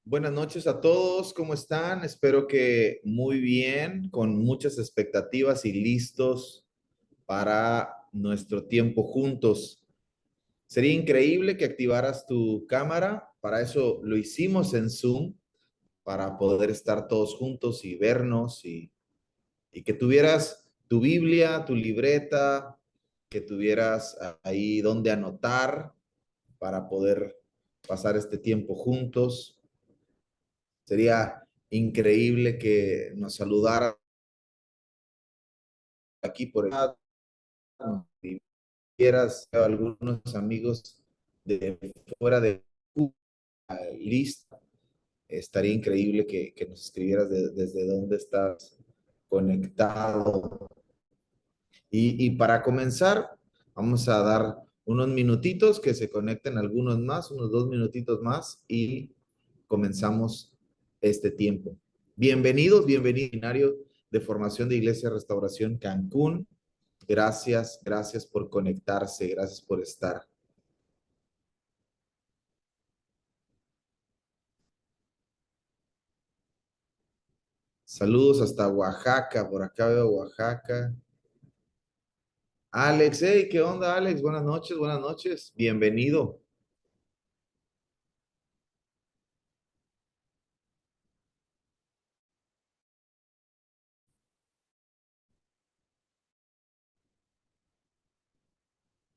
Buenas noches a todos, ¿cómo están? Espero que muy bien, con muchas expectativas y listos para nuestro tiempo juntos. Sería increíble que activaras tu cámara, para eso lo hicimos en Zoom, para poder estar todos juntos y vernos y que tuvieras tu Biblia, tu libreta, que tuvieras ahí donde anotar para poder pasar este tiempo juntos. Sería increíble que nos saludara aquí por el chat, si vieras a algunos amigos de fuera de la lista. Estaría increíble que nos escribieras desde dónde estás conectado. Y para comenzar, vamos a dar unos minutitos que se conecten algunos más, unos 2 minutitos más y comenzamos este tiempo. Bienvenidos, bienvenido al seminario de formación de Iglesia Restauración Cancún. Gracias, gracias por conectarse, gracias por estar. Saludos hasta Oaxaca, por acá veo Oaxaca. Alex, hey, ¿qué onda, Alex? Buenas noches, buenas noches. Bienvenido.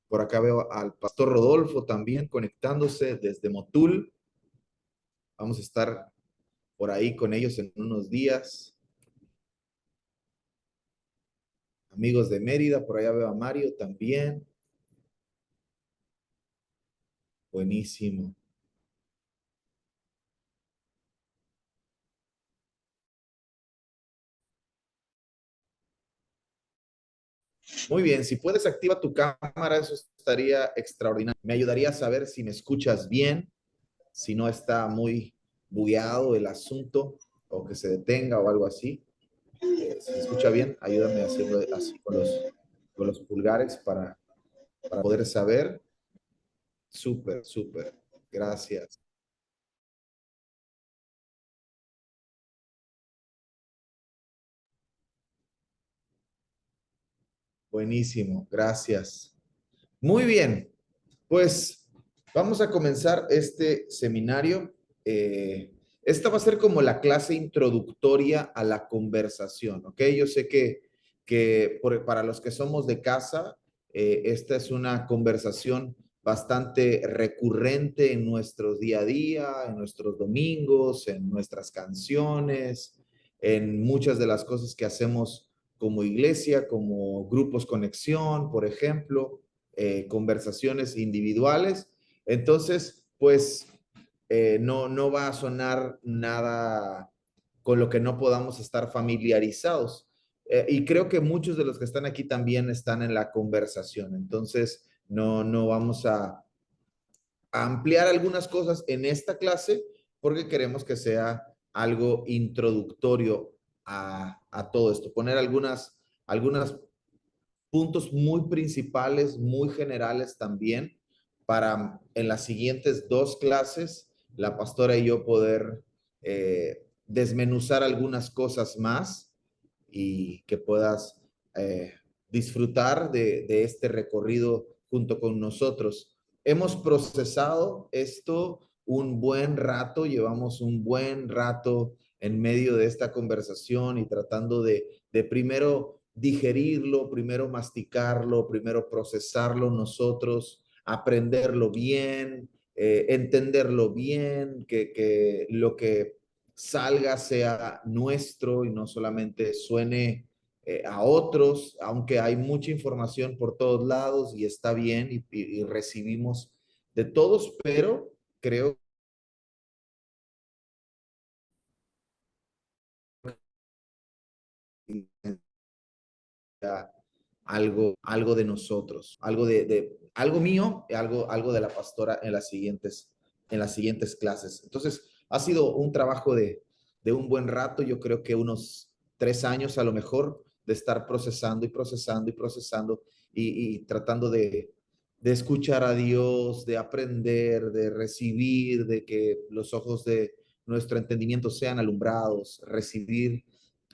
Por acá veo al pastor Rodolfo también conectándose desde Motul. Vamos a estar por ahí con ellos en unos días. Amigos de Mérida, por allá veo a Mario también. Buenísimo. Muy bien, si puedes activa tu cámara, eso estaría extraordinario. Me ayudaría a saber si me escuchas bien, si no está muy bugueado el asunto o que se detenga o algo así. Si se escucha bien, ayúdame a hacerlo así con los pulgares para poder saber. Súper, súper. Gracias. Buenísimo. Gracias. Muy bien. Pues vamos a comenzar este seminario. Esta va a ser como la clase introductoria a la conversación, ¿ok? Yo sé para los que somos de casa, esta es una conversación bastante recurrente en nuestro día a día, en nuestros domingos, en nuestras canciones, en muchas de las cosas que hacemos como iglesia, como grupos conexión, por ejemplo, conversaciones individuales. Entonces, pues no va a sonar nada con lo que no podamos estar familiarizados. Y creo que muchos de los que están aquí también están en la conversación. Entonces, no vamos a ampliar algunas cosas en esta clase porque queremos que sea algo introductorio a todo esto. Poner algunas puntos muy principales, muy generales también, para en las siguientes 2 clases, la pastora y yo poder desmenuzar algunas cosas más y que puedas eh, disfrutar de este recorrido junto con nosotros. Hemos procesado esto un buen rato, llevamos un buen rato en medio de esta conversación y tratando de primero digerirlo, primero masticarlo, primero procesarlo nosotros, aprenderlo bien, entenderlo bien, que lo que salga sea nuestro y no solamente suene a otros, aunque hay mucha información por todos lados y está bien y recibimos de todos, pero creo que algo de nosotros, algo mío, algo de la pastora en las siguientes clases. Entonces, ha sido un trabajo de un buen rato, yo creo que unos 3 años a lo mejor, de estar procesando y procesando y procesando y tratando de escuchar a Dios, de aprender, de recibir, de que los ojos de nuestro entendimiento sean alumbrados, recibir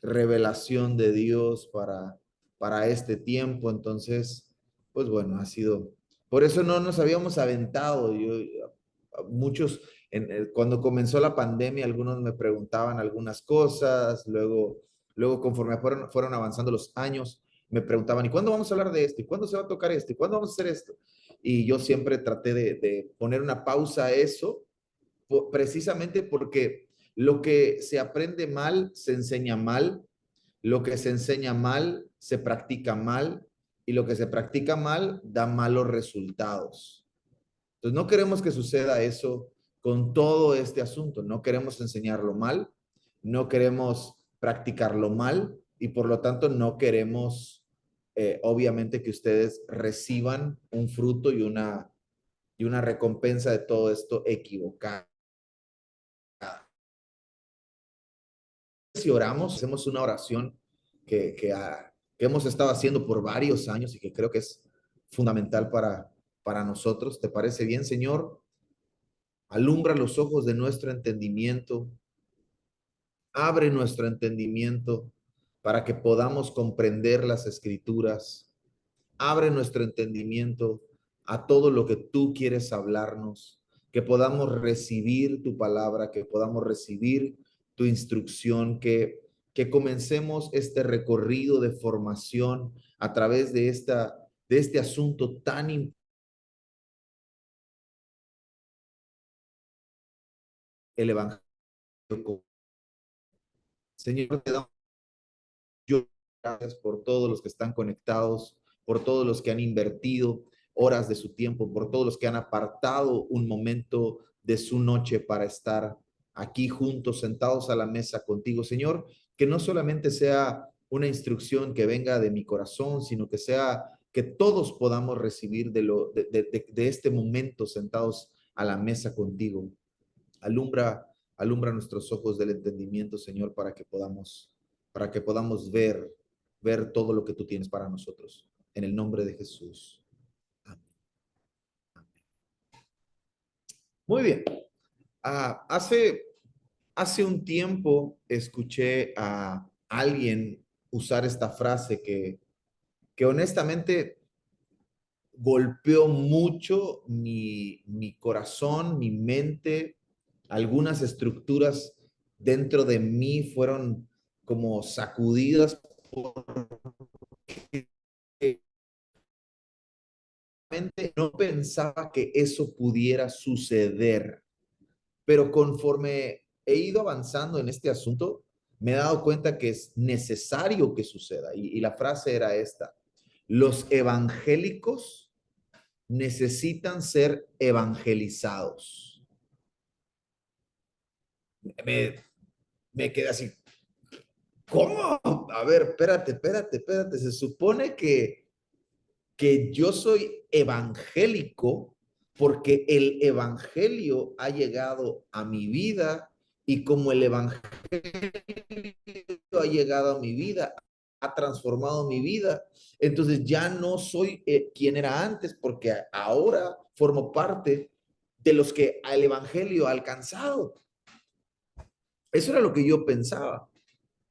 revelación de Dios para este tiempo. Entonces, pues bueno, ha sido, por eso no nos habíamos aventado. Muchos, cuando comenzó la pandemia, algunos me preguntaban algunas cosas, luego conforme fueron avanzando los años, me preguntaban, ¿y cuándo vamos a hablar de esto? ¿Y cuándo se va a tocar esto? ¿Y cuándo vamos a hacer esto? Y yo siempre traté de poner una pausa a eso, precisamente porque lo que se aprende mal se enseña mal, lo que se enseña mal se practica mal, y lo que se practica mal da malos resultados. Entonces, no queremos que suceda eso con todo este asunto. No queremos enseñarlo mal, no queremos practicarlo mal, y por lo tanto no queremos, obviamente, que ustedes reciban un fruto y una recompensa de todo esto equivocada. Si oramos, hacemos una oración que hemos estado haciendo por varios años y que creo que es fundamental para nosotros. ¿Te parece bien, Señor? Alumbra los ojos de nuestro entendimiento, abre nuestro entendimiento para que podamos comprender las escrituras, abre nuestro entendimiento a todo lo que tú quieres hablarnos, que podamos recibir tu palabra, que podamos recibir tu instrucción, que comencemos este recorrido de formación a través de este asunto tan importante, el Evangelio. Señor, te damos yo gracias por todos los que están conectados, por todos los que han invertido horas de su tiempo, por todos los que han apartado un momento de su noche para estar aquí juntos, sentados a la mesa contigo. Señor, que no solamente sea una instrucción que venga de mi corazón, sino que sea que todos podamos recibir de este momento sentados a la mesa contigo. Alumbra, alumbra nuestros ojos del entendimiento, Señor, para que podamos ver todo lo que tú tienes para nosotros. En el nombre de Jesús. Amén. Muy bien. Ah, hace un tiempo escuché a alguien usar esta frase que honestamente golpeó mucho mi corazón, mi mente. Algunas estructuras dentro de mí fueron como sacudidas porque no pensaba que eso pudiera suceder. Pero conforme he ido avanzando en este asunto, me he dado cuenta que es necesario que suceda. Y la frase era esta: los evangélicos necesitan ser evangelizados. Me, me quedé así, ¿cómo? A ver, espérate. Se supone que yo soy evangélico porque el evangelio ha llegado a mi vida, y como el evangelio ha llegado a mi vida, ha transformado mi vida, entonces ya no soy quien era antes, porque ahora formo parte de los que el evangelio ha alcanzado. Eso era lo que yo pensaba.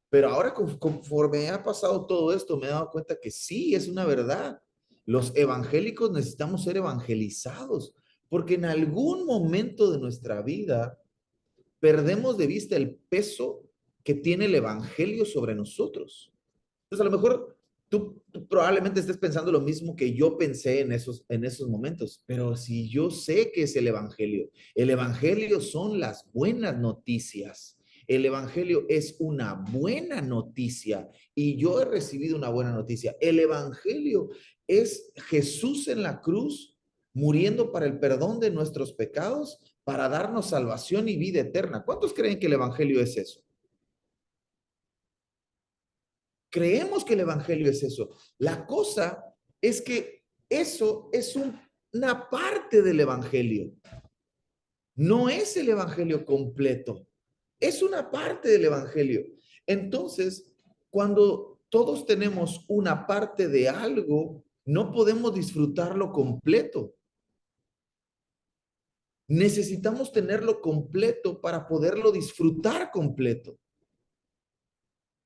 Pero ahora, conforme ha pasado todo esto, me he dado cuenta que sí, es una verdad. Los evangélicos necesitamos ser evangelizados, porque en algún momento de nuestra vida perdemos de vista el peso que tiene el evangelio sobre nosotros. Entonces, a lo mejor tú probablemente estés pensando lo mismo que yo pensé en esos momentos, pero si yo sé que es el evangelio son las buenas noticias. El evangelio es una buena noticia, y yo he recibido una buena noticia. El evangelio es Jesús en la cruz muriendo para el perdón de nuestros pecados, para darnos salvación y vida eterna. ¿Cuántos creen que el evangelio es eso? Creemos que el evangelio es eso. La cosa es que eso es una parte del evangelio. No es el evangelio completo. Es una parte del evangelio. Entonces, cuando todos tenemos una parte de algo, no podemos disfrutarlo completo. necesitamos tenerlo completo para poderlo disfrutar completo.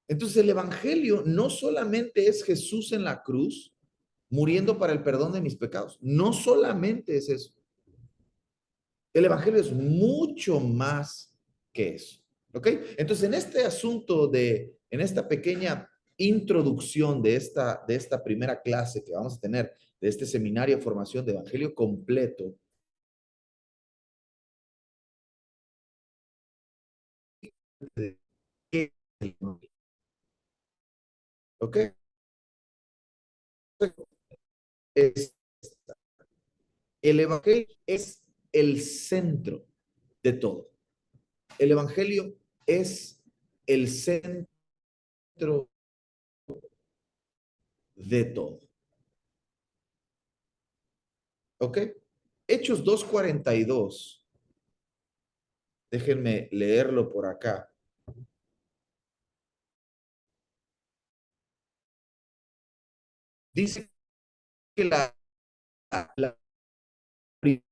Entonces el Evangelio no solamente es Jesús en la cruz, muriendo para el perdón de mis pecados. No solamente es eso. El Evangelio es mucho más que eso. ¿Ok? Entonces, en este asunto en esta pequeña introducción de esta primera clase que vamos a tener, de este seminario de formación de Evangelio completo, ¿ok? Es, el Evangelio es el centro de todo. El Evangelio es el centro de todo. ¿Ok? Hechos 2:42. Déjenme leerlo por acá. Dice que la primera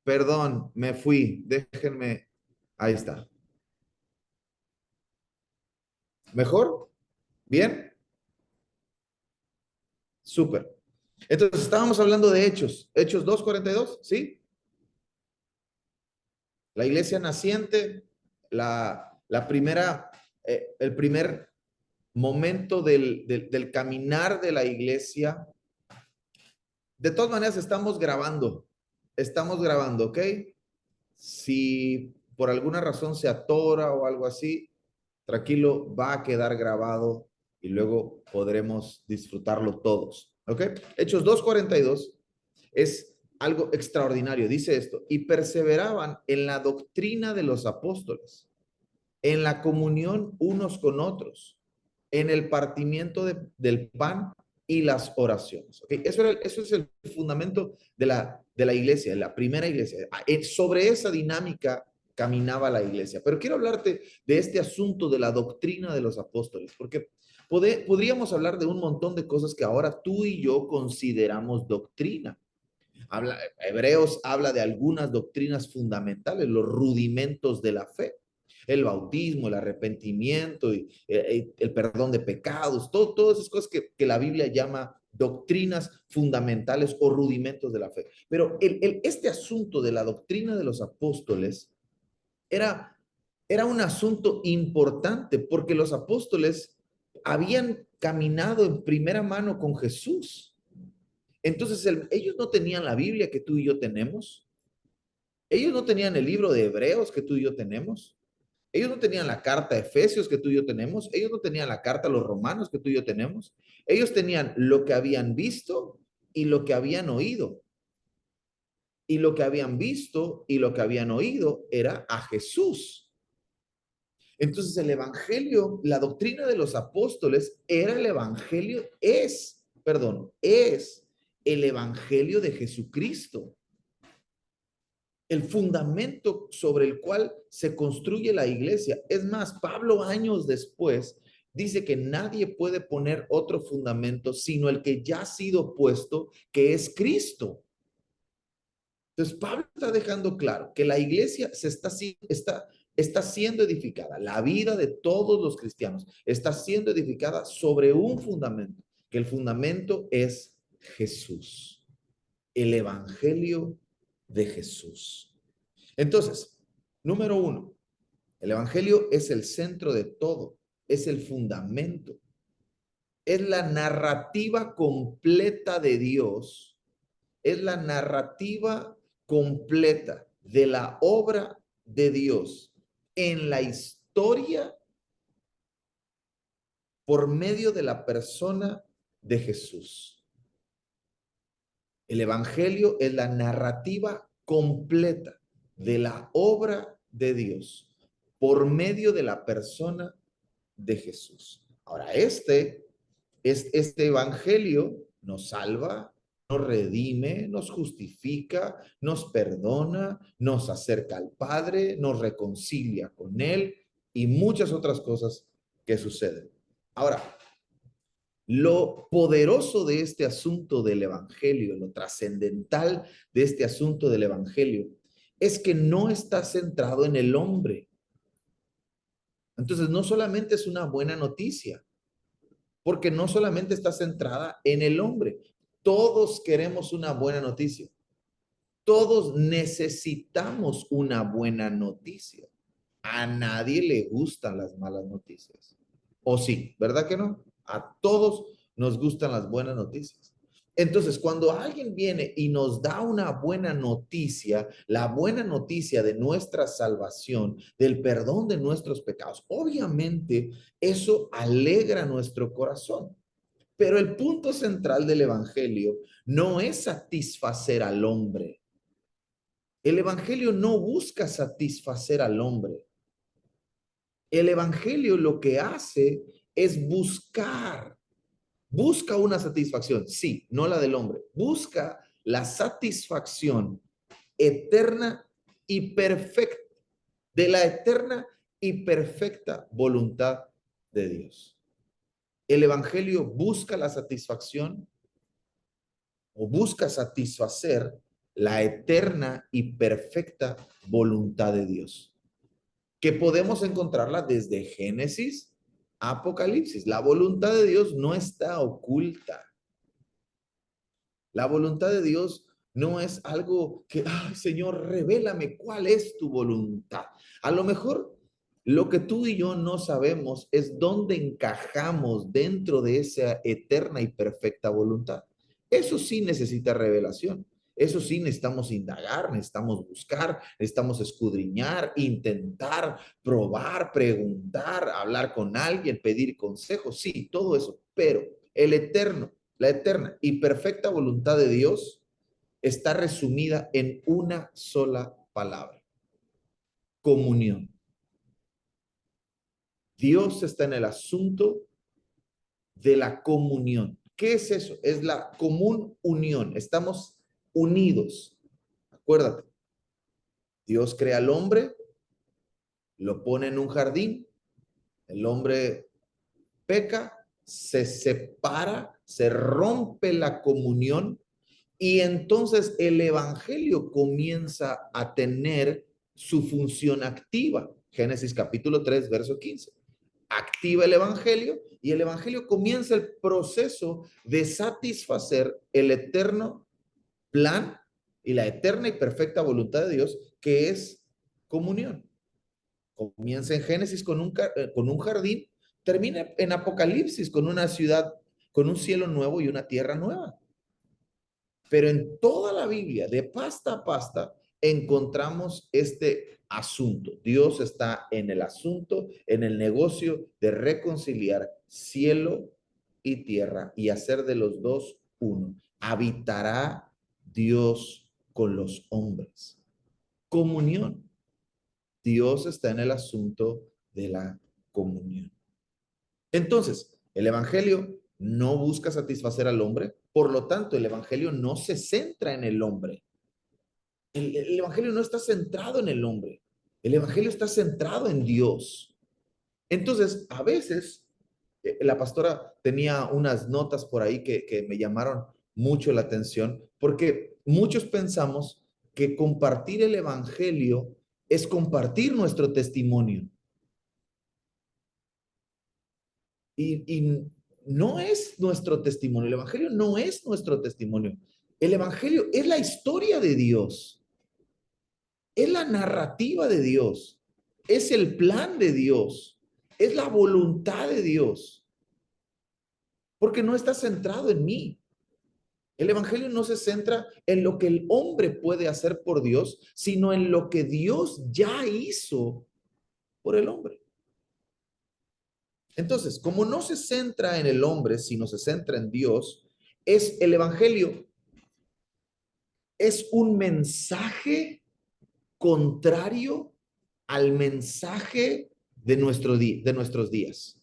perdón, me fui. Déjenme. Ahí está. ¿Mejor? ¿Bien? Súper. Entonces, estábamos hablando de Hechos. Hechos 2:42, ¿sí? La iglesia naciente, la primera, el primer momento del caminar de la iglesia. De todas maneras, estamos grabando, ¿ok? Si por alguna razón se atora o algo así, tranquilo, va a quedar grabado y luego podremos disfrutarlo todos, ¿ok? Hechos 2:42 es algo extraordinario. Dice esto, y perseveraban en la doctrina de los apóstoles, en la comunión unos con otros, en el partimiento del pan y las oraciones. ¿Okay? Eso es el fundamento de la iglesia, de la primera iglesia. Sobre esa dinámica caminaba la iglesia. Pero quiero hablarte de este asunto de la doctrina de los apóstoles, porque podríamos hablar de un montón de cosas que ahora tú y yo consideramos doctrina. Hebreos habla de algunas doctrinas fundamentales, los rudimentos de la fe, el bautismo, el arrepentimiento y el perdón de pecados, todas esas cosas que la Biblia llama doctrinas fundamentales o rudimentos de la fe. Pero este asunto de la doctrina de los apóstoles era, era un asunto importante porque los apóstoles habían caminado en primera mano con Jesús. Entonces, ellos no tenían la Biblia que tú y yo tenemos. Ellos no tenían el libro de Hebreos que tú y yo tenemos. Ellos no tenían la carta de Efesios que tú y yo tenemos. Ellos no tenían la carta a los romanos que tú y yo tenemos. Ellos tenían lo que habían visto y lo que habían oído. Y lo que habían visto y lo que habían oído era a Jesús. Entonces el evangelio, la doctrina de los apóstoles era el evangelio, es el evangelio de Jesucristo. El fundamento sobre el cual se construye la iglesia. Es más, Pablo años después dice que nadie puede poner otro fundamento sino el que ya ha sido puesto, que es Cristo. Entonces, Pablo está dejando claro que la iglesia está siendo edificada, la vida de todos los cristianos está siendo edificada sobre un fundamento, que el fundamento es Jesús, el evangelio de Jesús. Entonces, número uno, el Evangelio es el centro de todo, es el fundamento, es la narrativa completa de Dios, es la narrativa completa de la obra de Dios en la historia por medio de la persona de Jesús. El Evangelio es la narrativa completa de la obra de Dios por medio de la persona de Jesús. Ahora, este evangelio nos salva, nos redime, nos justifica, nos perdona, nos acerca al Padre, nos reconcilia con Él y muchas otras cosas que suceden. Ahora, lo poderoso de este asunto del evangelio, lo trascendental de este asunto del evangelio, es que no está centrado en el hombre. Entonces, no solamente es una buena noticia, porque no solamente está centrada en el hombre. Todos queremos una buena noticia. Todos necesitamos una buena noticia. A nadie le gustan las malas noticias. ¿O sí? ¿Verdad que no? A todos nos gustan las buenas noticias. Entonces, cuando alguien viene y nos da una buena noticia, la buena noticia de nuestra salvación, del perdón de nuestros pecados, obviamente eso alegra nuestro corazón. Pero el punto central del evangelio no es satisfacer al hombre. El evangelio no busca satisfacer al hombre. El evangelio lo que hace es busca una satisfacción, sí, no la del hombre, busca la satisfacción eterna y perfecta, de la eterna y perfecta voluntad de Dios. El evangelio busca la satisfacción o busca satisfacer la eterna y perfecta voluntad de Dios, que podemos encontrarla desde Génesis a Apocalipsis. La voluntad de Dios no está oculta. La voluntad de Dios no es algo que, ay, Señor, revélame cuál es tu voluntad. A lo mejor lo que tú y yo no sabemos es dónde encajamos dentro de esa eterna y perfecta voluntad. Eso sí necesita revelación. Eso sí necesitamos indagar, necesitamos buscar, necesitamos escudriñar, intentar, probar, preguntar, hablar con alguien, pedir consejos. Sí, todo eso. Pero el eterno, la eterna y perfecta voluntad de Dios está resumida en una sola palabra: comunión. Dios está en el asunto de la comunión. ¿Qué es eso? Es la común unión. Estamos unidos. Acuérdate, Dios crea al hombre, lo pone en un jardín, el hombre peca, se separa, se rompe la comunión y entonces el evangelio comienza a tener su función activa. Génesis capítulo 3, verso 15. Activa el evangelio y el evangelio comienza el proceso de satisfacer el eterno plan y la eterna y perfecta voluntad de Dios, que es comunión. Comienza en Génesis con un jardín, termina en Apocalipsis con una ciudad, con un cielo nuevo y una tierra nueva. Pero en toda la Biblia, de pasta a pasta, encontramos este asunto. Dios está en el asunto, en el negocio de reconciliar cielo y tierra y hacer de los dos uno. Habitará Dios con los hombres. Comunión. Dios está en el asunto de la comunión. Entonces, el evangelio no busca satisfacer al hombre, por lo tanto, el evangelio no se centra en el hombre. El evangelio no está centrado en el hombre. El evangelio está centrado en Dios. Entonces, a veces, la pastora tenía unas notas por ahí que me llamaron mucho la atención, porque muchos pensamos que compartir el evangelio es compartir nuestro testimonio. Y no es nuestro testimonio, el Evangelio no es nuestro testimonio. El Evangelio es la historia de Dios, es la narrativa de Dios, es el plan de Dios, es la voluntad de Dios, porque no está centrado en mí. El Evangelio no se centra en lo que el hombre puede hacer por Dios, sino en lo que Dios ya hizo por el hombre. Entonces, como no se centra en el hombre, sino se centra en Dios, es el Evangelio, es un mensaje contrario al mensaje de nuestros días.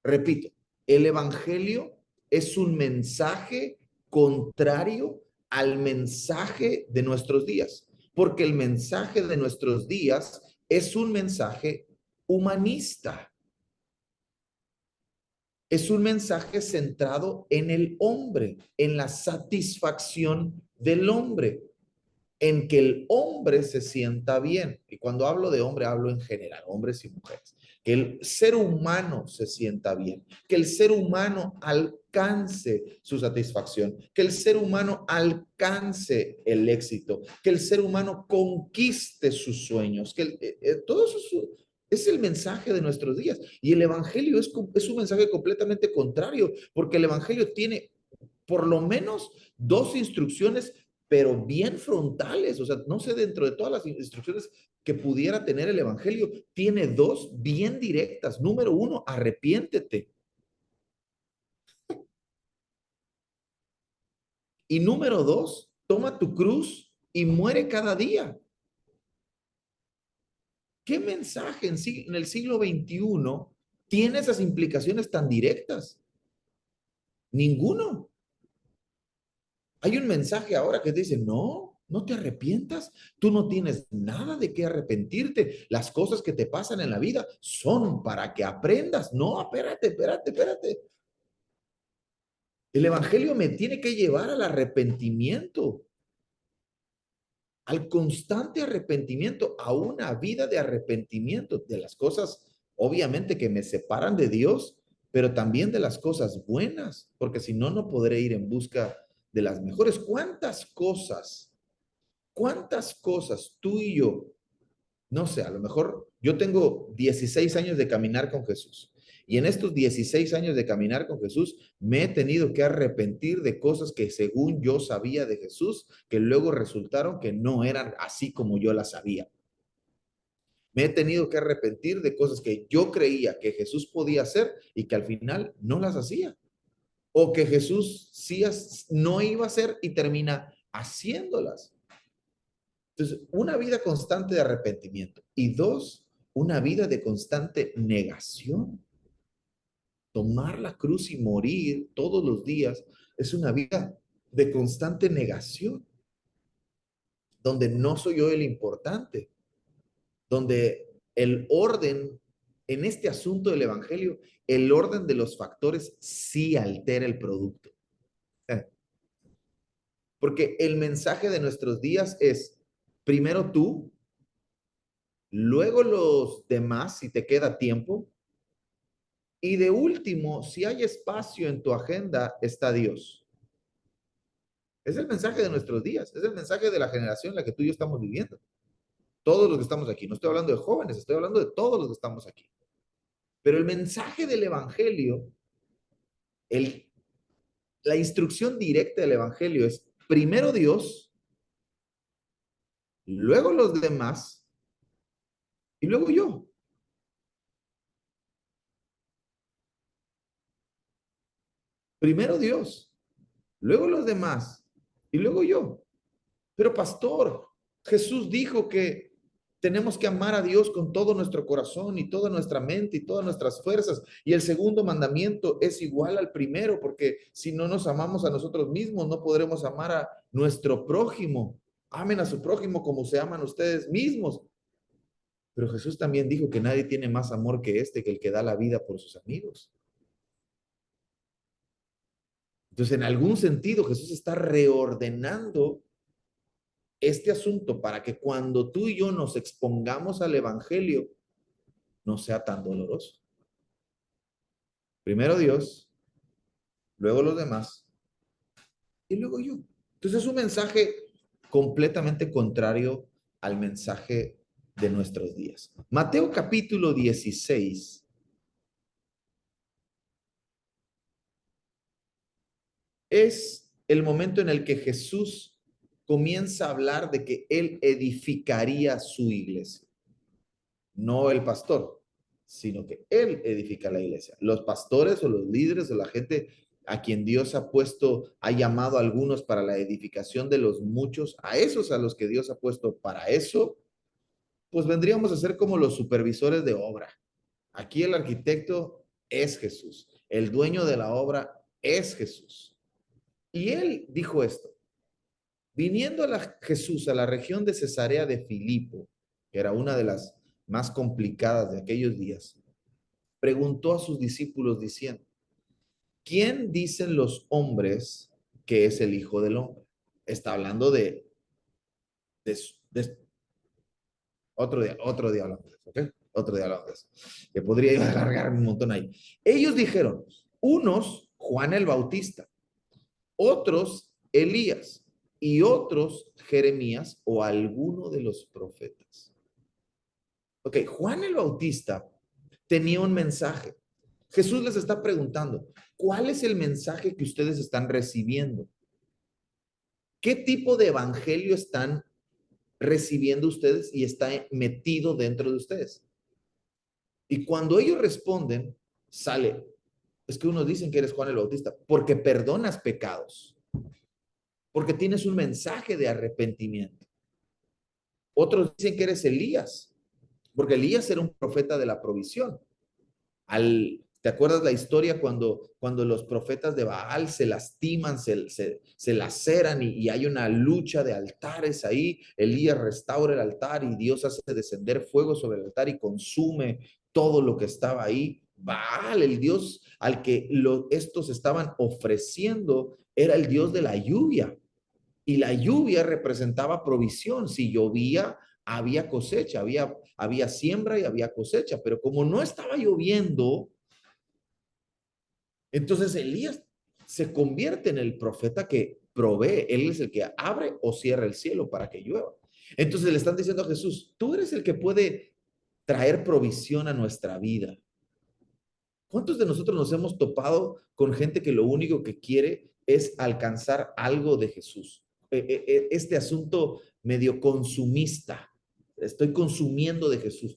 Repito, el evangelio es un mensaje contrario al mensaje de nuestros días, porque el mensaje de nuestros días es un mensaje humanista. Es un mensaje centrado en el hombre, en la satisfacción del hombre, en que el hombre se sienta bien. Y cuando hablo de hombre, hablo en general, hombres y mujeres. Que el ser humano se sienta bien, que el ser humano alcance su satisfacción, que el ser humano alcance el éxito, que el ser humano conquiste sus sueños, que todo eso es el mensaje de nuestros días. Y el evangelio es un mensaje completamente contrario, porque el evangelio tiene por lo menos dos instrucciones, pero bien frontales. O sea, no sé, dentro de todas las instrucciones que pudiera tener el evangelio, tiene dos bien directas. Número uno, arrepiéntete. Y número dos, toma tu cruz y muere cada día. ¿Qué mensaje en el siglo XXI tiene esas implicaciones tan directas? Ninguno. Hay un mensaje ahora que dice, no, no te arrepientas, tú no tienes nada de qué arrepentirte. Las cosas que te pasan en la vida son para que aprendas. No, espérate, espérate, espérate. El evangelio me tiene que llevar al arrepentimiento, al constante arrepentimiento, a una vida de arrepentimiento de las cosas, obviamente, que me separan de Dios, pero también de las cosas buenas, porque si no, no podré ir en busca de las mejores. ¿Cuántas cosas tú y yo, no sé, a lo mejor yo tengo 16 años de caminar con Jesús y en estos 16 años de caminar con Jesús me he tenido que arrepentir de cosas que según yo sabía de Jesús, que luego resultaron que no eran así como yo las sabía? Me he tenido que arrepentir de cosas que yo creía que Jesús podía hacer y que al final no las hacía. O que Jesús sí no iba a hacer y termina haciéndolas. Entonces, una vida constante de arrepentimiento. Y dos, una vida de constante negación. Tomar la cruz y morir todos los días es una vida de constante negación, donde no soy yo el importante, donde el orden en este asunto del evangelio, el orden de los factores sí altera el producto. Porque el mensaje de nuestros días es primero tú, luego los demás, si te queda tiempo, y de último, si hay espacio en tu agenda, está Dios. Es el mensaje de nuestros días, es el mensaje de la generación en la que tú y yo estamos viviendo. Todos los que estamos aquí, no estoy hablando de jóvenes, estoy hablando de todos los que estamos aquí. Pero el mensaje del Evangelio, el, la instrucción directa del Evangelio es primero Dios, luego los demás y luego yo. Primero Dios, luego los demás y luego yo. Pero pastor, Jesús dijo que tenemos que amar a Dios con todo nuestro corazón y toda nuestra mente y todas nuestras fuerzas. Y el segundo mandamiento es igual al primero, porque si no nos amamos a nosotros mismos, no podremos amar a nuestro prójimo. Amen a su prójimo como se aman ustedes mismos. Pero Jesús también dijo que nadie tiene más amor que este, que el que da la vida por sus amigos. Entonces, en algún sentido, Jesús está reordenando este asunto para que cuando tú y yo nos expongamos al evangelio no sea tan doloroso. Primero Dios, luego los demás y luego yo. Entonces es un mensaje completamente contrario al mensaje de nuestros días. Mateo capítulo 16 es el momento en el que Jesús comienza a hablar de que él edificaría su iglesia. No el pastor, sino que él edifica la iglesia. Los pastores o los líderes o la gente a quien Dios ha puesto, ha llamado a algunos para la edificación de los muchos, a esos a los que Dios ha puesto para eso, pues vendríamos a ser como los supervisores de obra. Aquí el arquitecto es Jesús, el dueño de la obra es Jesús. Y él dijo esto: viniendo Jesús a la región de Cesarea de Filipo, que era una de las más complicadas de aquellos días, preguntó a sus discípulos diciendo: ¿quién dicen los hombres que es el Hijo del Hombre? Está hablando de otro día hablamos de eso, ¿ok? Otro día hablamos de eso. Que podría yo alargarme un montón ahí. Ellos dijeron, unos Juan el Bautista, otros Elías y otros Jeremías o alguno de los profetas. Ok, Juan el Bautista tenía un mensaje. Jesús les está preguntando, ¿cuál es el mensaje que ustedes están recibiendo? ¿Qué tipo de evangelio están recibiendo ustedes y está metido dentro de ustedes? Y cuando ellos responden, sale, es que unos dicen que eres Juan el Bautista, porque perdonas pecados, porque tienes un mensaje de arrepentimiento. Otros dicen que eres Elías, porque Elías era un profeta de la provisión. ¿Te acuerdas la historia cuando los profetas de Baal se lastiman, se laceran y hay una lucha de altares ahí? Elías restaura el altar y Dios hace descender fuego sobre el altar y consume todo lo que estaba ahí. Baal, el Dios al que estos estaban ofreciendo, era el Dios de la lluvia. Y la lluvia representaba provisión. Si llovía, había cosecha, había siembra y había cosecha. Pero como no estaba lloviendo, entonces Elías se convierte en el profeta que provee. Él es el que abre o cierra el cielo para que llueva. Entonces le están diciendo a Jesús, tú eres el que puede traer provisión a nuestra vida. ¿Cuántos de nosotros nos hemos topado con gente que lo único que quiere es alcanzar algo de Jesús? Este asunto medio consumista. Estoy consumiendo de Jesús,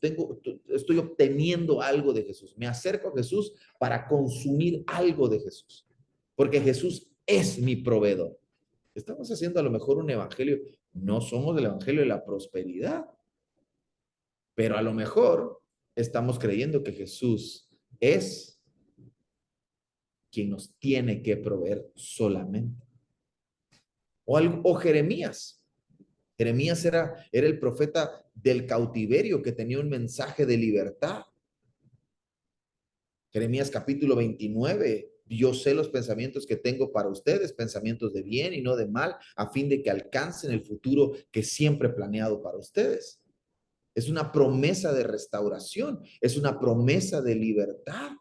estoy obteniendo algo de Jesús. Me acerco a Jesús para consumir algo de Jesús, porque Jesús es mi proveedor. Estamos haciendo a lo mejor un evangelio, no somos el evangelio de la prosperidad, pero a lo mejor estamos creyendo que Jesús es quien nos tiene que proveer solamente. O Jeremías. Jeremías era el profeta del cautiverio que tenía un mensaje de libertad. Jeremías capítulo 29. Yo sé los pensamientos que tengo para ustedes, pensamientos de bien y no de mal, a fin de que alcancen el futuro que siempre he planeado para ustedes. Es una promesa de restauración, es una promesa de libertad.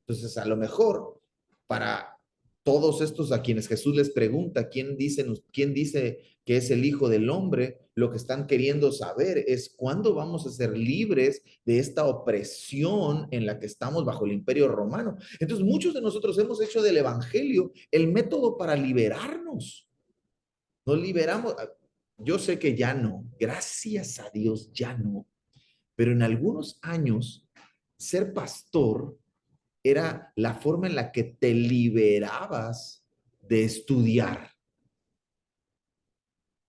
Entonces, a lo mejor, para todos estos a quienes Jesús les pregunta, quién dice que es el Hijo del Hombre? Lo que están queriendo saber es cuándo vamos a ser libres de esta opresión en la que estamos bajo el imperio romano. Entonces, muchos de nosotros hemos hecho del evangelio el método para liberarnos. Nos liberamos. Yo sé que ya no, gracias a Dios ya no, pero en algunos años ser pastor era la forma en la que te liberabas de estudiar.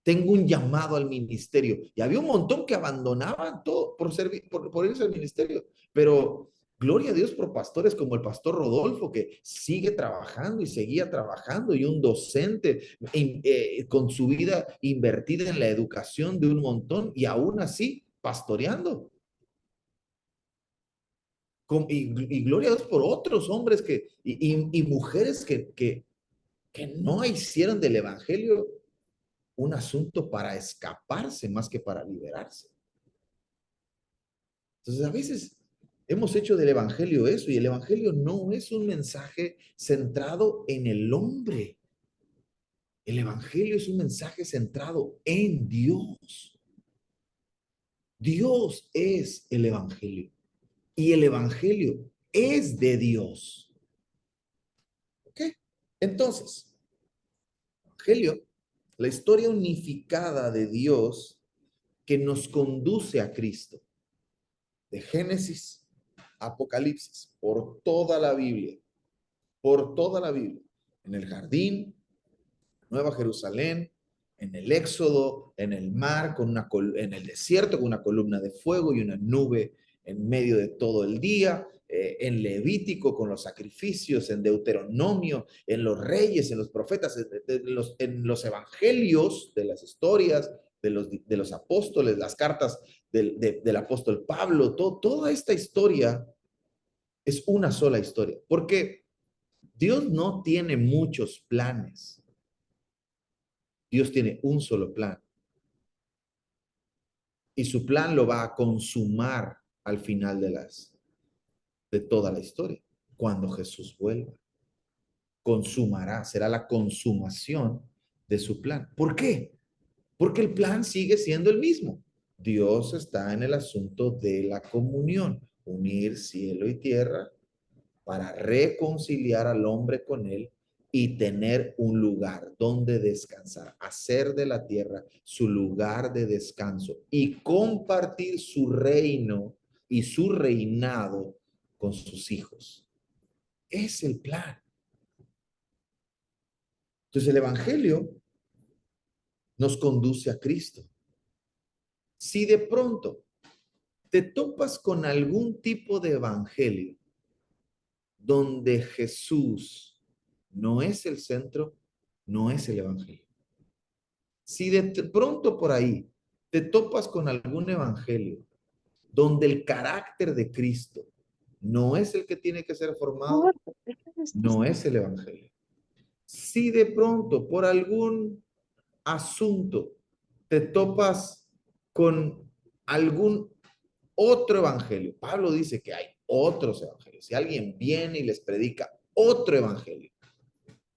Tengo un llamado al ministerio. Y había un montón que abandonaban todo por irse al ministerio. Pero gloria a Dios por pastores como el pastor Rodolfo, que sigue trabajando y seguía trabajando, y un docente con su vida invertida en la educación de un montón y aún así pastoreando. Y gloria a Dios por otros hombres y mujeres que no hicieron del evangelio un asunto para escaparse más que para liberarse. Entonces, a veces hemos hecho del evangelio eso, y el evangelio no es un mensaje centrado en el hombre. El evangelio es un mensaje centrado en Dios. Dios es el evangelio y el evangelio es de Dios. ¿Ok? Entonces, evangelio, la historia unificada de Dios que nos conduce a Cristo, de Génesis a Apocalipsis, por toda la Biblia, en el jardín, Nueva Jerusalén, en el Éxodo, en el mar, en el desierto, con una columna de fuego y una nube en medio de todo el día, en Levítico con los sacrificios, en Deuteronomio, en los reyes, en los profetas, en los evangelios de las historias de los apóstoles, las cartas del apóstol Pablo, toda esta historia es una sola historia, porque Dios no tiene muchos planes. Dios tiene un solo plan. Y su plan lo va a consumar al final de toda la historia. Cuando Jesús vuelva, consumará, será la consumación de su plan. ¿Por qué? Porque el plan sigue siendo el mismo. Dios está en el asunto de la comunión, unir cielo y tierra para reconciliar al hombre con él y tener un lugar donde descansar, hacer de la tierra su lugar de descanso y compartir su reino y su reinado con sus hijos. Es el plan. Entonces el Evangelio nos conduce a Cristo. Si de pronto te topas con algún tipo de evangelio donde Jesús no es el centro, no es el evangelio. Si de pronto por ahí te topas con algún evangelio donde el carácter de Cristo no es el que tiene que ser formado, no es el evangelio. Si de pronto por algún asunto te topas con algún otro evangelio, Pablo dice que hay otros evangelios. Si alguien viene y les predica otro evangelio,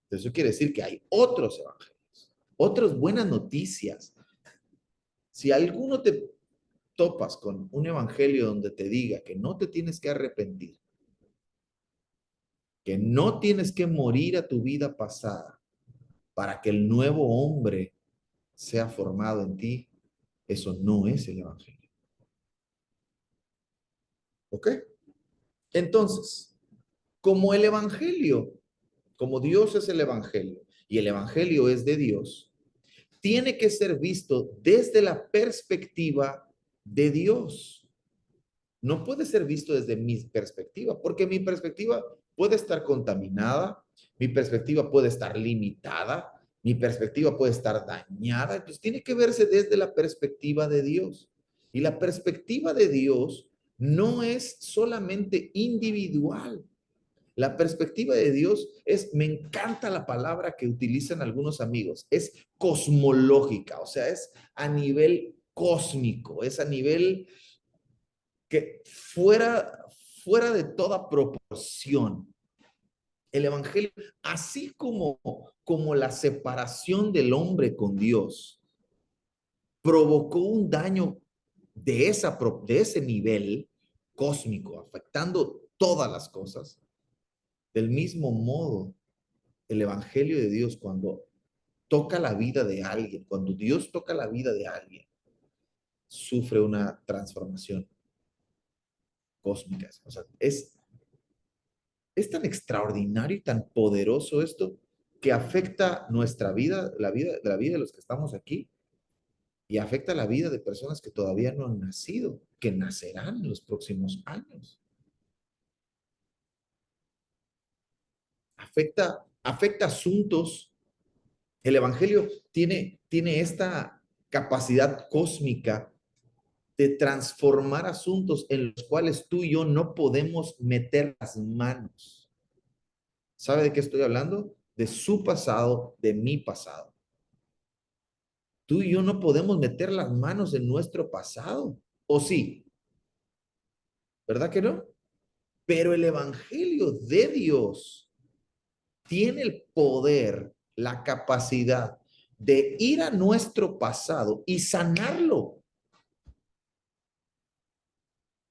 eso quiere decir que hay otros evangelios, otras buenas noticias. Si alguno te topas con un evangelio donde te diga que no te tienes que arrepentir, que no tienes que morir a tu vida pasada para que el nuevo hombre sea formado en ti, eso no es el evangelio. ¿Ok? Entonces, como el evangelio, como Dios es el evangelio y el evangelio es de Dios, tiene que ser visto desde la perspectiva de Dios. No puede ser visto desde mi perspectiva, porque mi perspectiva puede estar contaminada, mi perspectiva puede estar limitada, mi perspectiva puede estar dañada. Entonces tiene que verse desde la perspectiva de Dios. Y la perspectiva de Dios no es solamente individual. La perspectiva de Dios es, me encanta la palabra que utilizan algunos amigos, es cosmológica, o sea, es a nivel cósmico, es a nivel que fuera de toda proporción. El Evangelio, así como la separación del hombre con Dios provocó un daño de ese nivel cósmico, afectando todas las cosas, del mismo modo, el Evangelio de Dios, cuando toca la vida de alguien, cuando Dios toca la vida de alguien, sufre una transformación cósmica. O sea, es tan extraordinario y tan poderoso esto que afecta nuestra vida, la vida de los que estamos aquí, y afecta la vida de personas que todavía no han nacido, que nacerán en los próximos años. Afecta asuntos. El Evangelio tiene esta capacidad cósmica de transformar asuntos en los cuales tú y yo no podemos meter las manos. ¿Sabe de qué estoy hablando? De su pasado, de mi pasado. Tú y yo no podemos meter las manos en nuestro pasado. ¿O sí? ¿Verdad que no? Pero el Evangelio de Dios tiene el poder, la capacidad de ir a nuestro pasado y sanarlo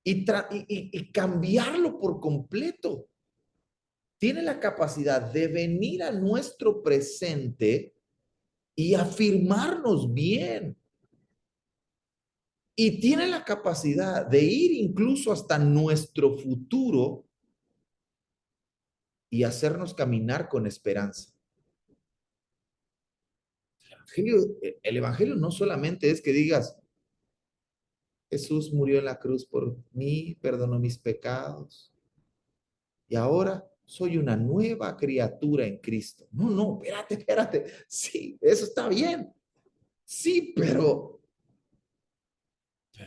y cambiarlo por completo. Tiene la capacidad de venir a nuestro presente y afirmarnos bien. Y tiene la capacidad de ir incluso hasta nuestro futuro y hacernos caminar con esperanza. el evangelio no solamente es que digas, Jesús murió en la cruz por mí, perdonó mis pecados y ahora soy una nueva criatura en Cristo. No, no, espérate, espérate. Sí, eso está bien. Sí, pero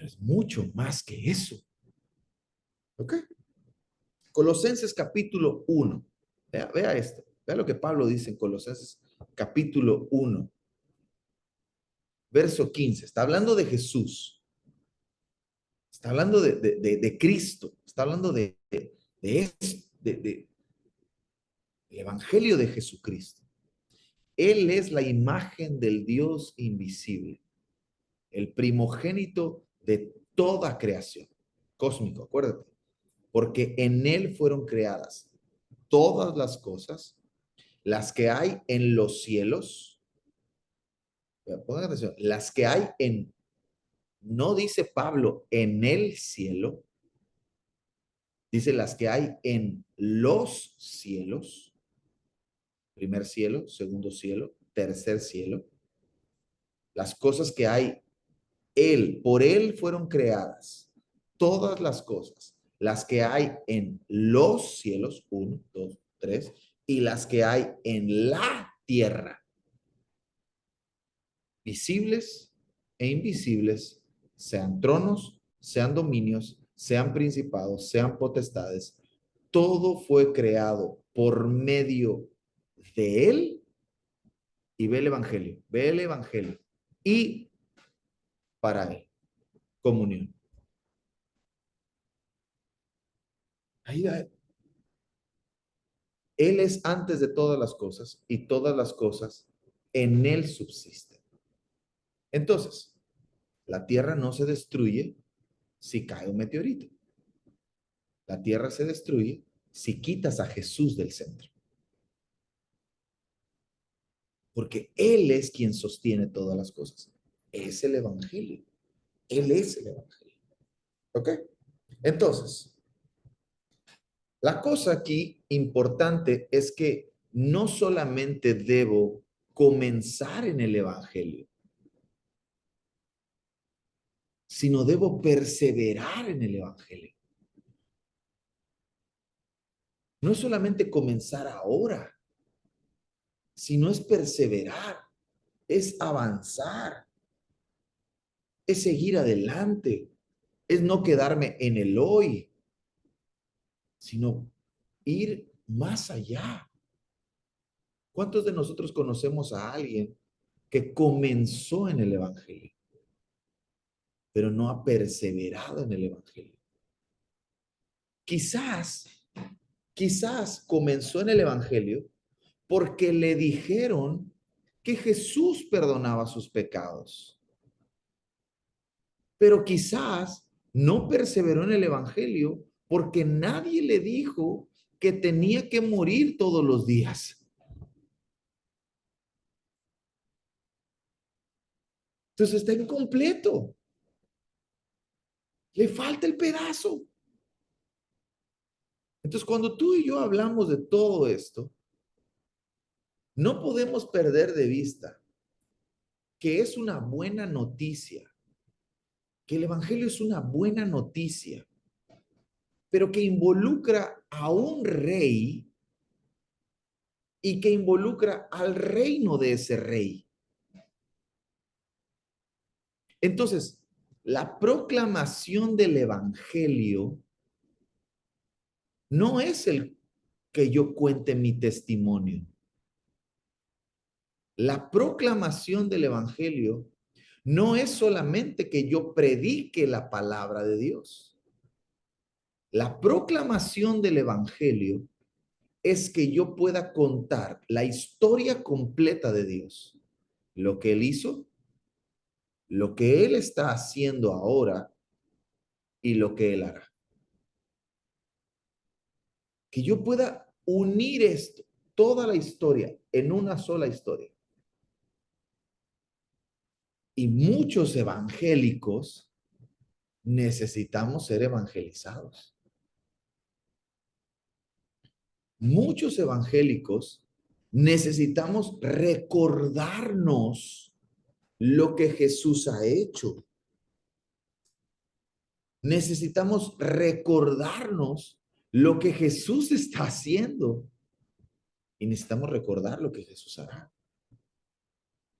es mucho más que eso. ¿Ok? Colosenses capítulo 1. Vea esto. Vea lo que Pablo dice en Colosenses capítulo 1, verso 15. Está hablando de Jesús. Está hablando de Cristo. Está hablando del Evangelio de Jesucristo. Él es la imagen del Dios invisible, el primogénito de toda creación. Cósmico, acuérdate. Porque en Él fueron creadas todas las cosas, las que hay en los cielos. Pongan atención, las que hay en, no dice Pablo en el cielo, dice las que hay en los cielos, primer cielo, segundo cielo, tercer cielo, las cosas que hay, Él, por Él fueron creadas todas las cosas, las que hay en los cielos, uno, dos, tres, y las que hay en la tierra, visibles e invisibles, sean tronos, sean dominios, sean principados, sean potestades, todo fue creado por medio de Él. Y ve el Evangelio y para Él, comunión. Ahí, Él es antes de todas las cosas y todas las cosas en Él subsisten. Entonces, la tierra no se destruye si cae un meteorito. La tierra se destruye si quitas a Jesús del centro. Porque Él es quien sostiene todas las cosas. Es el Evangelio. Él es el Evangelio. ¿Ok? Entonces, la cosa aquí importante es que no solamente debo comenzar en el Evangelio, sino debo perseverar en el Evangelio. No es solamente comenzar ahora, sino es perseverar, es avanzar, es seguir adelante, es no quedarme en el hoy, sino ir más allá. ¿Cuántos de nosotros conocemos a alguien que comenzó en el Evangelio, pero no ha perseverado en el Evangelio? Quizás, quizás comenzó en el Evangelio porque le dijeron que Jesús perdonaba sus pecados, pero quizás no perseveró en el Evangelio porque nadie le dijo que tenía que morir todos los días. Entonces está incompleto. Le falta el pedazo. Entonces, cuando tú y yo hablamos de todo esto, no podemos perder de vista que es una buena noticia, que el Evangelio es una buena noticia, pero que involucra a un rey y que involucra al reino de ese rey. Entonces, la proclamación del Evangelio no es el que yo cuente mi testimonio. La proclamación del Evangelio no es solamente que yo predique la palabra de Dios. La proclamación del Evangelio es que yo pueda contar la historia completa de Dios, lo que Él hizo, lo que Él está haciendo ahora y lo que Él hará. Que yo pueda unir esto, toda la historia, en una sola historia. Y muchos evangélicos necesitamos ser evangelizados. Muchos evangélicos necesitamos recordarnos lo que Jesús ha hecho. Necesitamos recordarnos lo que Jesús está haciendo y necesitamos recordar lo que Jesús hará.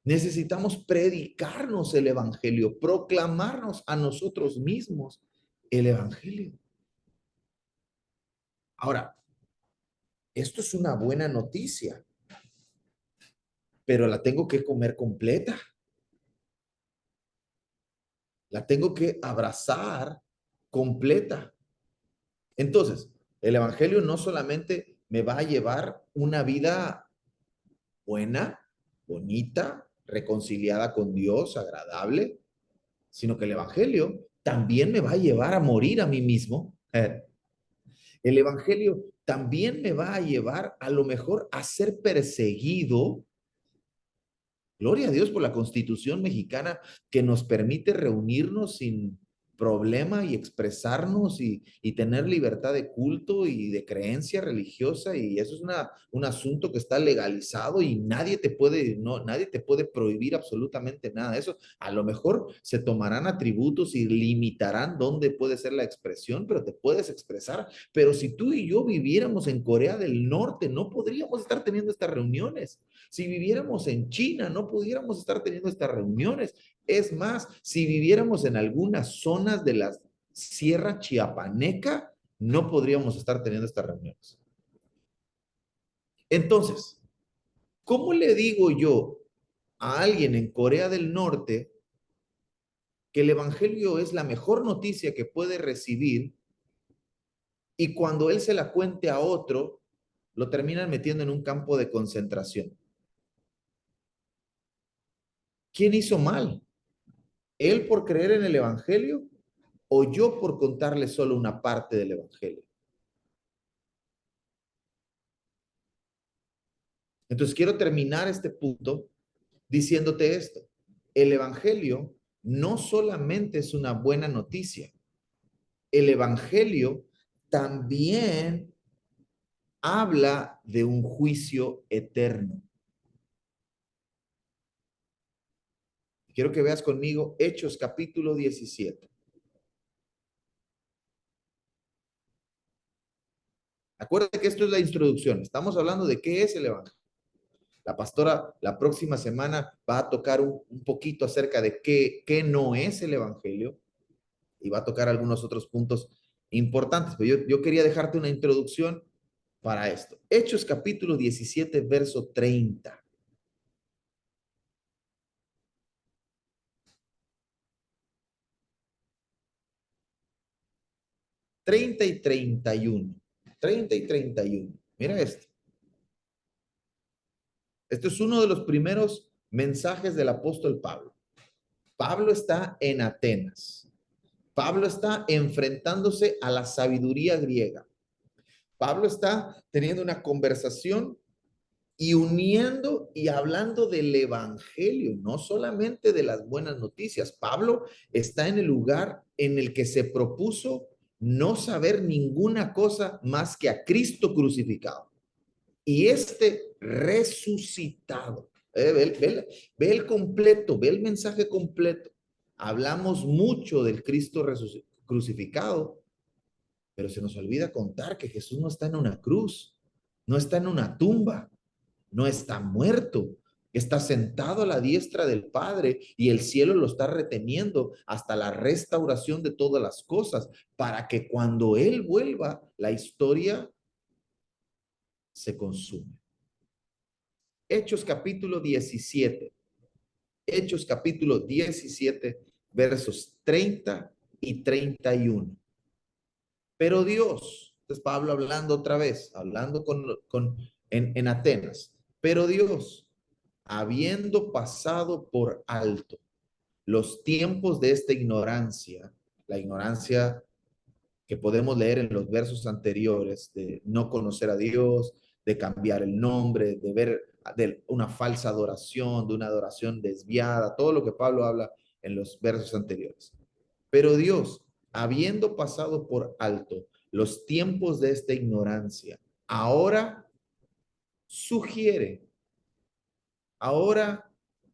Necesitamos predicarnos el evangelio, proclamarnos a nosotros mismos el evangelio. Ahora, esto es una buena noticia, pero la tengo que comer completa. La tengo que abrazar completa. Entonces, el evangelio no solamente me va a llevar una vida buena, bonita, reconciliada con Dios, agradable, sino que el evangelio también me va a llevar a morir a mí mismo. El evangelio también me va a llevar a lo mejor a ser perseguido. Gloria a Dios por la Constitución mexicana que nos permite reunirnos sin problema y expresarnos y tener libertad de culto y de creencia religiosa, y eso es un asunto que está legalizado y nadie te puede, no, nadie te puede prohibir absolutamente nada. Eso a lo mejor se tomarán atributos y limitarán dónde puede ser la expresión, pero te puedes expresar. Pero si tú y yo viviéramos en Corea del Norte, no podríamos estar teniendo estas reuniones. Si viviéramos en China, no pudiéramos estar teniendo estas reuniones. Es más, si viviéramos en algunas zonas de la Sierra Chiapaneca, no podríamos estar teniendo estas reuniones. Entonces, ¿cómo le digo yo a alguien en Corea del Norte que el evangelio es la mejor noticia que puede recibir y cuando él se la cuente a otro, lo terminan metiendo en un campo de concentración? ¿Quién hizo mal? ¿Él por creer en el evangelio o yo por contarle solo una parte del evangelio? Entonces quiero terminar este punto diciéndote esto. El evangelio no solamente es una buena noticia, el evangelio también habla de un juicio eterno. Quiero que veas conmigo Hechos capítulo 17. Acuérdate que esto es la introducción. Estamos hablando de qué es el evangelio. La pastora la próxima semana va a tocar un poquito acerca de qué no es el evangelio y va a tocar algunos otros puntos importantes. Pero yo quería dejarte una introducción para esto. Hechos capítulo 17, verso 30. 30 y 31. 30 y 31. Mira esto. Esto es uno de los primeros mensajes del apóstol Pablo. Pablo está en Atenas. Pablo está enfrentándose a la sabiduría griega. Pablo está teniendo una conversación y uniendo y hablando del evangelio, no solamente de las buenas noticias. Pablo está en el lugar en el que se propuso no saber ninguna cosa más que a Cristo crucificado y este resucitado. Ve el completo, ve el mensaje completo. Hablamos mucho del Cristo crucificado, pero se nos olvida contar que Jesús no está en una cruz, no está en una tumba, no está muerto, está sentado a la diestra del Padre y el cielo lo está reteniendo hasta la restauración de todas las cosas, para que cuando Él vuelva, la historia se consume. Hechos capítulo 17. Hechos capítulo 17, versos 30 y 31. Pero Dios, entonces Pablo hablando otra vez, hablando en Atenas, pero Dios, habiendo pasado por alto los tiempos de esta ignorancia, la ignorancia que podemos leer en los versos anteriores, de no conocer a Dios, de cambiar el nombre, de ver de una falsa adoración, de una adoración desviada, todo lo que Pablo habla en los versos anteriores. Pero Dios, habiendo pasado por alto los tiempos de esta ignorancia, ahora sugiere, ahora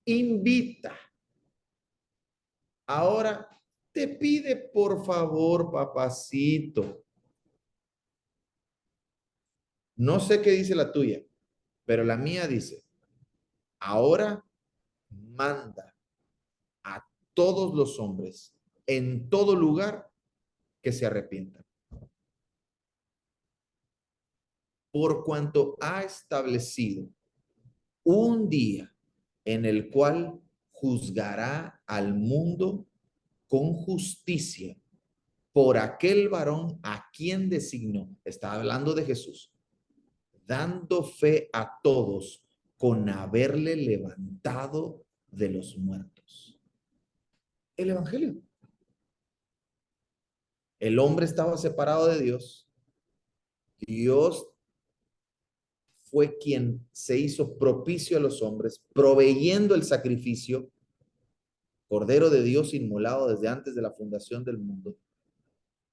invita, Ahora te pide, por favor, papacito. No sé qué dice la tuya, pero la mía dice, ahora manda a todos los hombres en todo lugar que se arrepientan, por cuanto ha establecido un día en el cual juzgará al mundo con justicia por aquel varón a quien designó. Está hablando de Jesús, dando fe a todos con haberle levantado de los muertos. El Evangelio. El hombre estaba separado de Dios. Dios fue quien se hizo propicio a los hombres, proveyendo el sacrificio, Cordero de Dios inmolado desde antes de la fundación del mundo,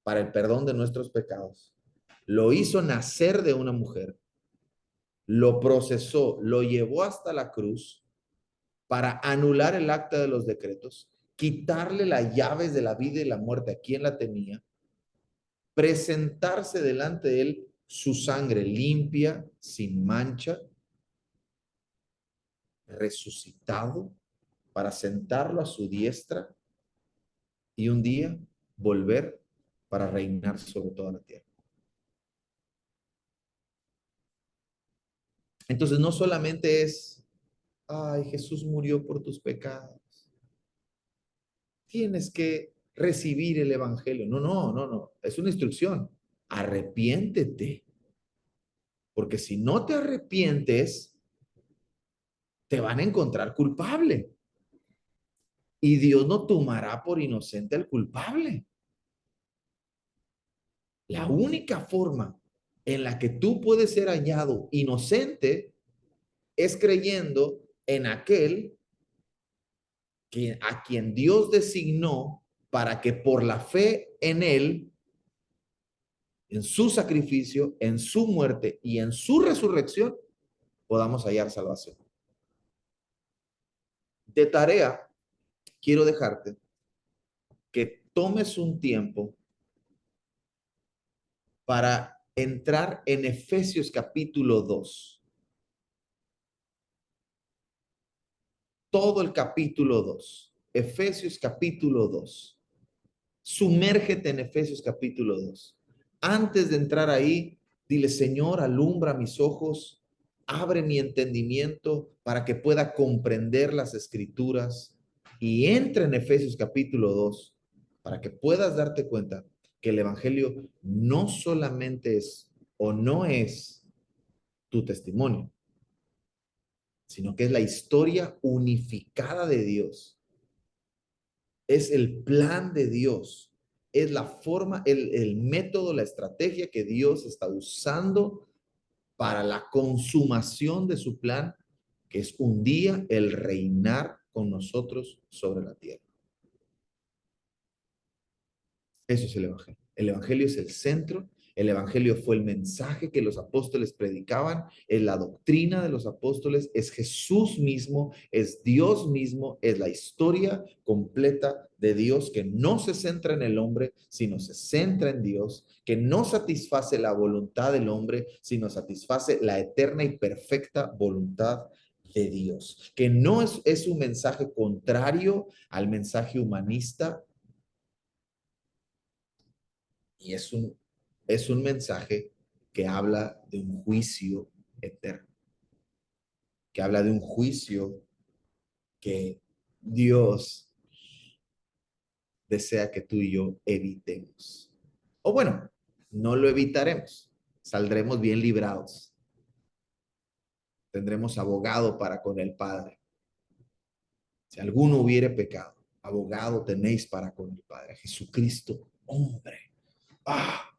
para el perdón de nuestros pecados. Lo hizo nacer de una mujer, lo procesó, lo llevó hasta la cruz para anular el acta de los decretos, quitarle las llaves de la vida y la muerte a quien la tenía, presentarse delante de él su sangre limpia, sin mancha, resucitado, para sentarlo a su diestra y un día volver para reinar sobre toda la tierra. Entonces no solamente es, ay, Jesús murió por tus pecados. Tienes que recibir el evangelio. No, no, no, no. Es una instrucción. Arrepiéntete. Porque si no te arrepientes, te van a encontrar culpable. Y Dios no tomará por inocente al culpable. La única forma en la que tú puedes ser hallado inocente es creyendo en aquel a quien Dios designó para que por la fe en él, en su sacrificio, en su muerte y en su resurrección, podamos hallar salvación. De tarea, quiero dejarte que tomes un tiempo para entrar en Efesios capítulo 2. Todo el capítulo 2. Efesios capítulo 2. Sumérgete en Efesios capítulo 2. Antes de entrar ahí, dile, Señor, alumbra mis ojos, abre mi entendimiento para que pueda comprender las escrituras y entra en Efesios capítulo 2 para que puedas darte cuenta que el Evangelio no solamente es o no es tu testimonio, sino que es la historia unificada de Dios, es el plan de Dios, es la forma, el método, la estrategia que Dios está usando para la consumación de su plan, que es un día el reinar con nosotros sobre la tierra. Eso es el Evangelio. El Evangelio es el centro. El Evangelio fue el mensaje que los apóstoles predicaban, es la doctrina de los apóstoles, es Jesús mismo, es Dios mismo, es la historia completa de Dios que no se centra en el hombre, sino se centra en Dios, que no satisface la voluntad del hombre, sino satisface la eterna y perfecta voluntad de Dios, que no es un mensaje contrario al mensaje humanista, y es un mensaje que habla de un juicio eterno, que habla de un juicio que Dios desea que tú y yo evitemos. O bueno, no lo evitaremos, saldremos bien librados. Tendremos abogado para con el Padre. Si alguno hubiere pecado, abogado tenéis para con el Padre. Jesucristo, hombre. Ah,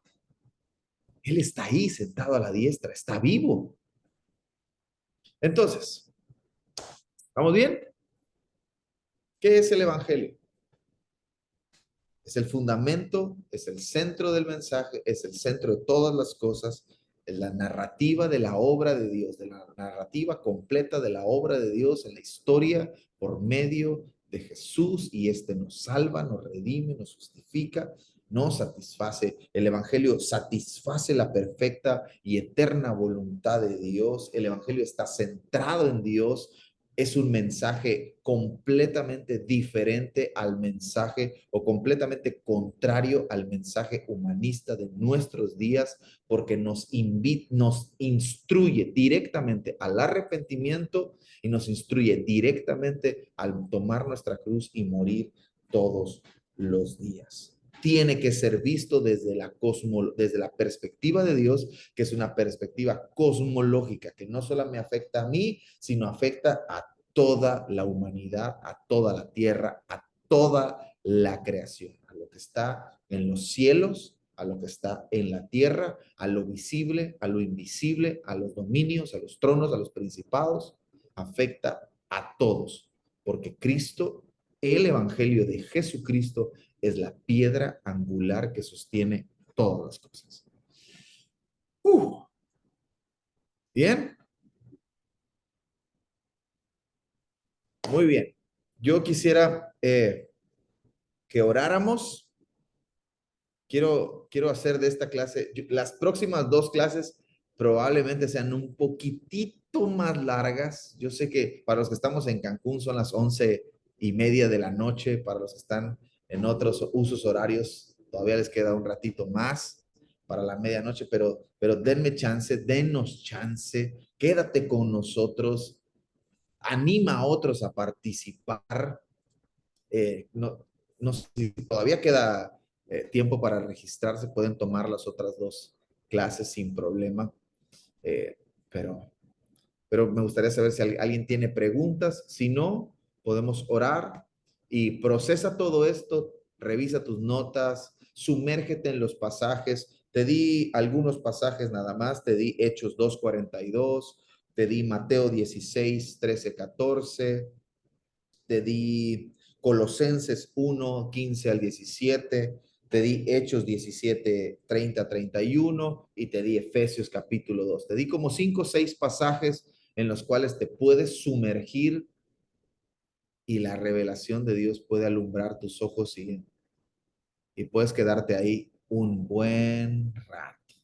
Él está ahí sentado a la diestra, está vivo. Entonces, ¿estamos bien? ¿Qué es el Evangelio? Es el fundamento, es el centro del mensaje, es el centro de todas las cosas, es la narrativa de la obra de Dios, de la narrativa completa de la obra de Dios en la historia por medio de Jesús y este nos salva, nos redime, nos justifica, nos satisface. El Evangelio satisface la perfecta y eterna voluntad de Dios. El Evangelio está centrado en Dios. Es un mensaje completamente diferente al mensaje o completamente contrario al mensaje humanista de nuestros días, porque nos instruye directamente al arrepentimiento y nos instruye directamente al tomar nuestra cruz y morir todos los días. Tiene que ser visto desde la perspectiva de Dios, que es una perspectiva cosmológica, que no solo me afecta a mí, sino afecta a toda la humanidad, a toda la tierra, a toda la creación, a lo que está en los cielos, a lo que está en la tierra, a lo visible, a lo invisible, a los dominios, a los tronos, a los principados, afecta a todos, porque Cristo, el Evangelio de Jesucristo, es la piedra angular que sostiene todas las cosas. Bien, muy bien. Yo quisiera que oráramos. Quiero hacer de esta clase, las próximas dos clases probablemente sean un poquitito más largas. Yo sé que para los que estamos en Cancún son las 11:30 de la noche, para los que están en otros usos horarios todavía les queda un ratito más para la medianoche, pero denme chance, denos chance, quédate con nosotros, anima a otros a participar. No, no sé si todavía queda tiempo para registrarse, pueden tomar las otras dos clases sin problema, eh, pero, pero me gustaría saber si alguien tiene preguntas. Si no, podemos orar y procesa todo esto, revisa tus notas, sumérgete en los pasajes. Te di algunos pasajes nada más, te di Hechos 2:42, te di Mateo 16:13-14, te di Colosenses 1:15-17, te di Hechos 17:30-31 y te di Efesios capítulo 2. Te di como 5 o 6 pasajes en los cuales te puedes sumergir y la revelación de Dios puede alumbrar tus ojos y puedes quedarte ahí un buen rato.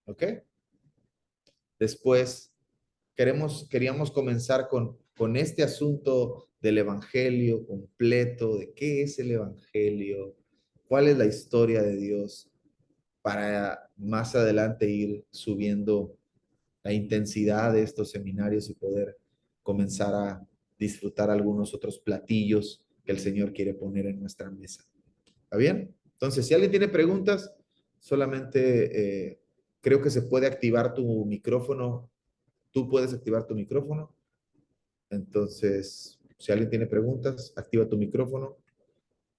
¿Ok? Después queríamos comenzar con este asunto del evangelio completo, de qué es el evangelio, cuál es la historia de Dios, para más adelante ir subiendo la intensidad de estos seminarios y poder comenzar a disfrutar algunos otros platillos que el Señor quiere poner en nuestra mesa. ¿Está bien? Entonces, si alguien tiene preguntas, solamente creo que se puede activar tu micrófono. Tú puedes activar tu micrófono. Entonces, si alguien tiene preguntas, activa tu micrófono,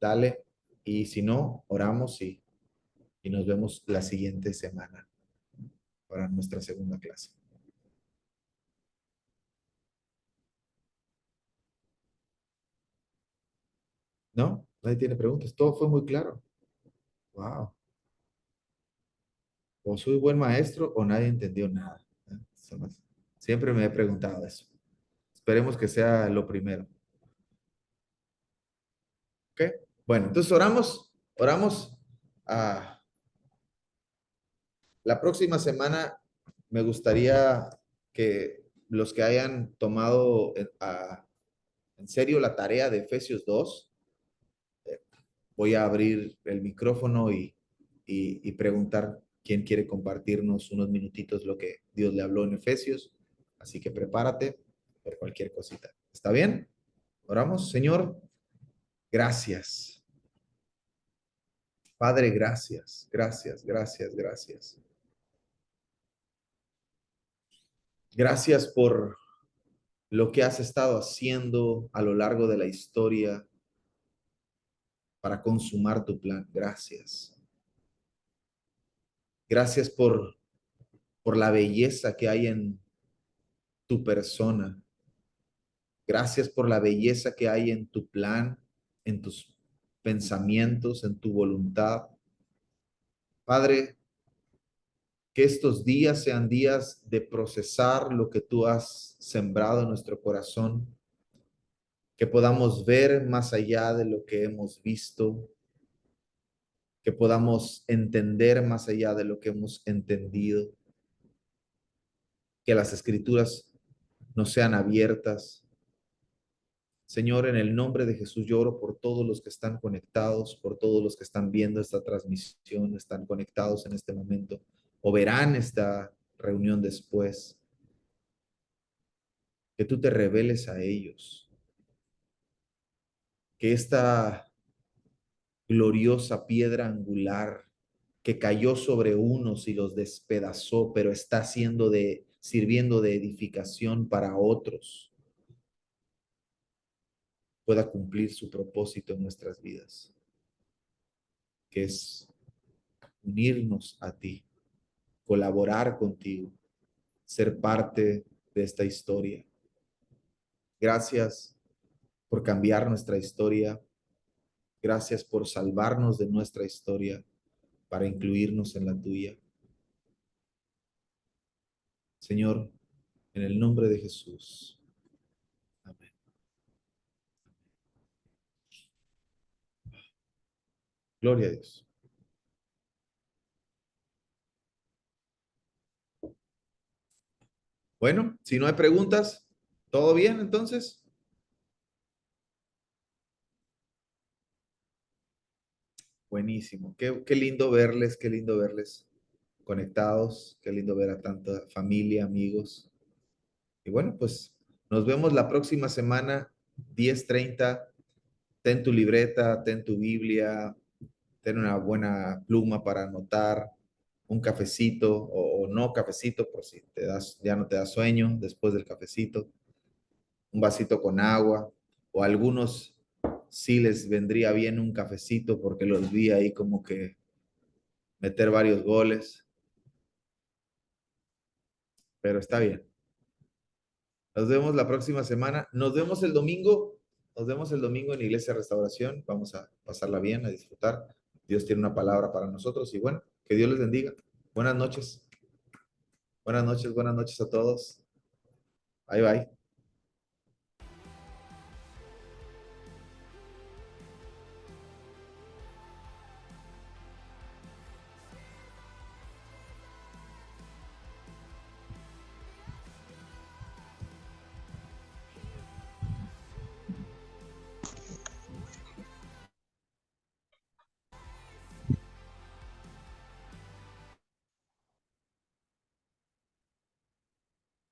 dale. Y si no, oramos y nos vemos la siguiente semana para nuestra segunda clase. ¿No? Nadie tiene preguntas. Todo fue muy claro. Wow. O soy buen maestro o nadie entendió nada. Siempre me he preguntado eso. Esperemos que sea lo primero. ¿Ok? Bueno, entonces oramos. Ah, la próxima semana me gustaría que los que hayan tomado en serio la tarea de Efesios 2, eh, voy a abrir el micrófono y preguntar quién quiere compartirnos unos minutitos lo que Dios le habló en Efesios. Así que prepárate por cualquier cosita. ¿Está bien? Oramos, Señor, gracias. Padre, gracias, gracias, gracias, gracias. Gracias por lo que has estado haciendo a lo largo de la historia para consumar tu plan. Gracias. Gracias por la belleza que hay en tu persona. Gracias por la belleza que hay en tu plan, en tus pensamientos, en tu voluntad. Padre, que estos días sean días de procesar lo que tú has sembrado en nuestro corazón, que podamos ver más allá de lo que hemos visto, que podamos entender más allá de lo que hemos entendido, que las escrituras nos sean abiertas. Señor, en el nombre de Jesús, yo oro por todos los que están conectados, por todos los que están viendo esta transmisión, están conectados en este momento o verán esta reunión después, que tú te reveles a ellos, que esta gloriosa piedra angular que cayó sobre unos y los despedazó, pero está sirviendo de edificación para otros, pueda cumplir su propósito en nuestras vidas, que es unirnos a ti, colaborar contigo, ser parte de esta historia. Gracias por cambiar nuestra historia. Gracias por salvarnos de nuestra historia para incluirnos en la tuya. Señor, en el nombre de Jesús. Amén. Gloria a Dios. Bueno, si no hay preguntas, ¿todo bien entonces? Buenísimo. Qué qué lindo verles conectados, qué lindo ver a tanta familia, amigos. Y bueno, pues nos vemos la próxima semana, 10:30. Ten tu libreta, ten tu Biblia, ten una buena pluma para anotar, un cafecito o no cafecito por si ya no te da sueño después del cafecito, un vasito con agua, o a algunos sí les vendría bien un cafecito porque los vi ahí como que meter varios goles, pero está bien. Nos vemos la próxima semana. Nos vemos el domingo. Nos vemos el domingo en Iglesia Restauración. Vamos a pasarla bien, a disfrutar. Dios tiene una palabra para nosotros y bueno, que Dios les bendiga. Buenas noches. Buenas noches a todos. Bye bye.